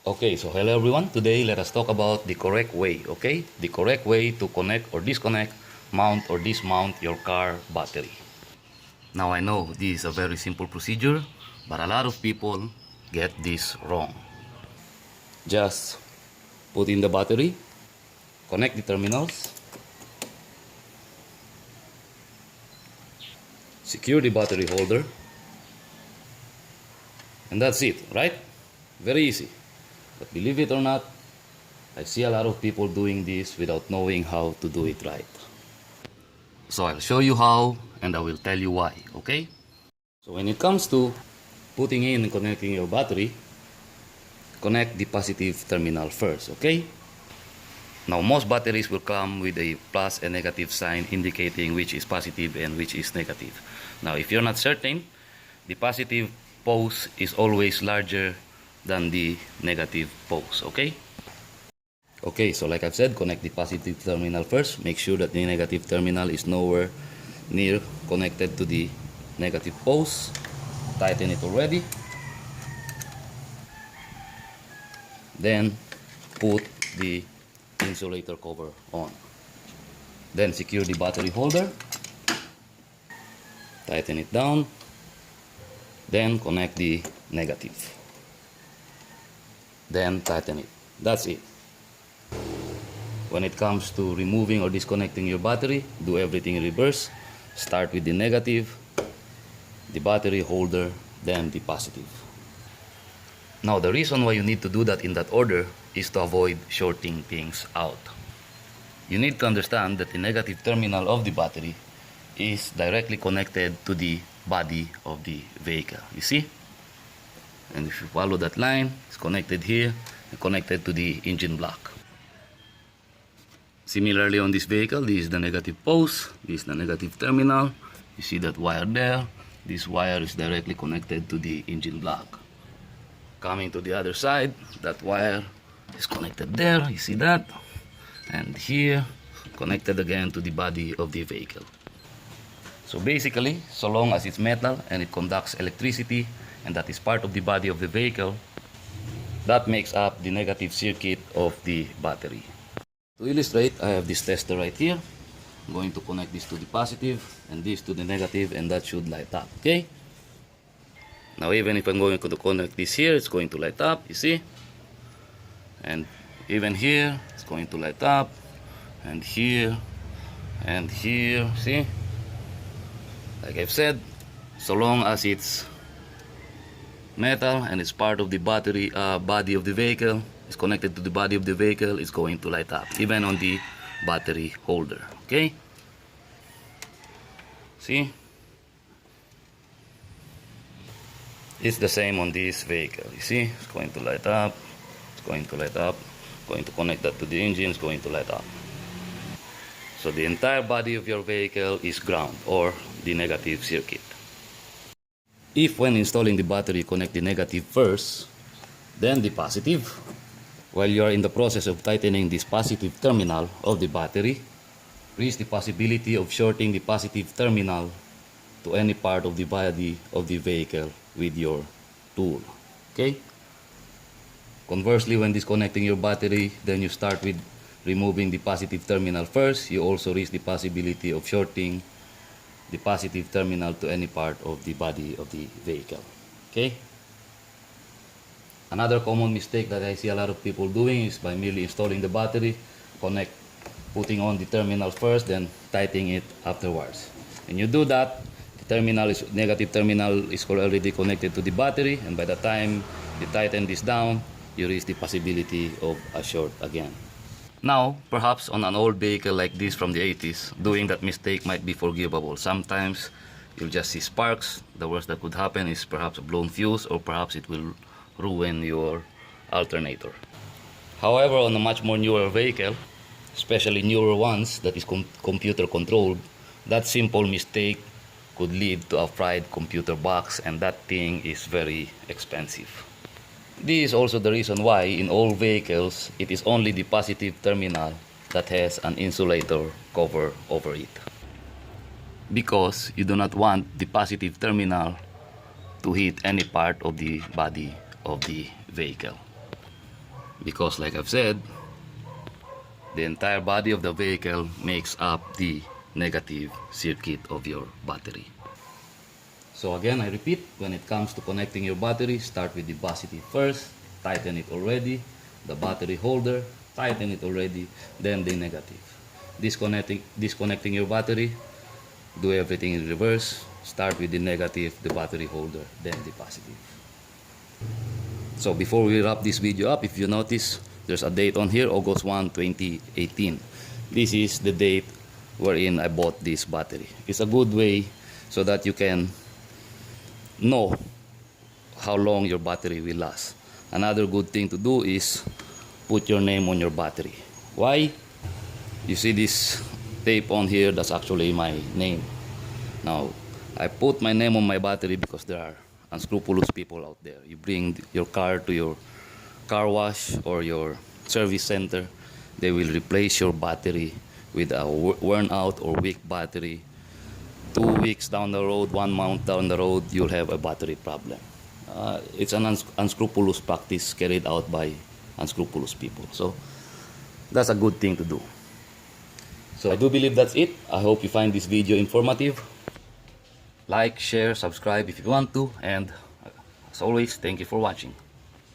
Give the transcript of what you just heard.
Okay, so hello everyone. Today let us talk about the correct way, okay? The correct way to connect or disconnect, mount or dismount your car battery. Now I know this is a very simple procedure, but a lot of people get this wrong. Just put in the battery, connect the terminals, secure the battery holder, and that's it, right? Very easy. But believe it or not, I see a lot of people doing this without knowing how to do it right. So I'll show you how and I will tell you why, okay? So when it comes to putting in and connecting your battery, connect the positive terminal first, okay? Now most batteries will come with a plus and negative sign indicating which is positive and which is negative. Now if you're not certain, the positive pose is always larger than the negative pose, okay? Okay, so like I've said, connect the positive terminal first. Make sure that the negative terminal is nowhere near connected to the negative pose. Tighten it already. Then put the insulator cover on. Then secure the battery holder. Tighten it down. Then connect the negative. Then tighten it. That's it. When it comes to removing or disconnecting your battery, do everything in reverse. Start with the negative, the battery holder, then the positive. Now the reason why you need to do that in that order is to avoid shorting things out. You need to understand that the negative terminal of the battery is directly connected to the body of the vehicle. You see? And if you follow that line, it's connected here and connected to the engine block. Similarly on this vehicle, this is the negative pose, this is the negative terminal. You see that wire there. This wire is directly connected to the engine block. Coming to the other side, that wire is connected there, you see that? And here, connected again to the body of the vehicle. So basically, so long as it's metal and it conducts electricity and that is part of the body of the vehicle, that makes up the negative circuit of the battery. To illustrate, I have this tester right here. I'm going to connect this to the positive and this to the negative, and that should light up, okay? Now even if I'm going to connect this here, it's going to light up, you see? And even here, it's going to light up, and here, see? Like I've said, so long as it's metal and it's part of the battery body of the vehicle, is connected to the body of the vehicle, is going to light up, even on the battery holder, okay? See? It's the same on this vehicle, you see? It's going to light up, it's going to light up, going to connect that to the engine, it's going to light up. So the entire body of your vehicle is ground, or the negative circuit. If when installing the battery, connect the negative first, then the positive, while you are in the process of tightening this positive terminal of the battery, risk the possibility of shorting the positive terminal to any part of the body of the vehicle with your tool, okay? Conversely, when disconnecting your battery, then you start with removing the positive terminal first. You also risk the possibility of shorting the positive terminal to any part of the body of the vehicle, okay? Another common mistake that I see a lot of people doing is by merely installing the battery, putting on the terminal first, then tightening it afterwards. When you do that, the negative terminal is already connected to the battery, and by the time you tighten this down, you risk the possibility of a short again. Now, perhaps on an old vehicle like this from the 80s, doing that mistake might be forgivable. Sometimes you'll just see sparks. The worst that could happen is perhaps a blown fuse, or perhaps it will ruin your alternator. However, on a much more newer vehicle, especially newer ones that is computer controlled, that simple mistake could lead to a fried computer box, and that thing is very expensive. This is also the reason why in all vehicles it is only the positive terminal that has an insulator cover over it, because you do not want the positive terminal to hit any part of the body of the vehicle. because like I've said, the entire body of the vehicle makes up the negative circuit of your battery. So again, I repeat, when it comes to connecting your battery, start with the positive first, tighten it already, the battery holder, tighten it already, then the negative. Disconnecting your battery, do everything in reverse, start with the negative, the battery holder, then the positive. So before we wrap this video up, if you notice, there's a date on here, August 1, 2018. This is the date wherein I bought this battery. It's a good way so that you can know how long your battery will last. Another good thing to do is put your name on your battery. Why? You see this tape on here, that's actually my name. Now, I put my name on my battery because there are unscrupulous people out there. You bring your car to your car wash or your service center, they will replace your battery with a worn out or weak battery. 2 weeks down the road, 1 month down the road, you'll have a battery problem. It's an unscrupulous practice carried out by unscrupulous people. So that's a good thing to do. So I do believe that's it. I hope you find this video informative. Like, share, subscribe if you want to, and as always, thank you for watching.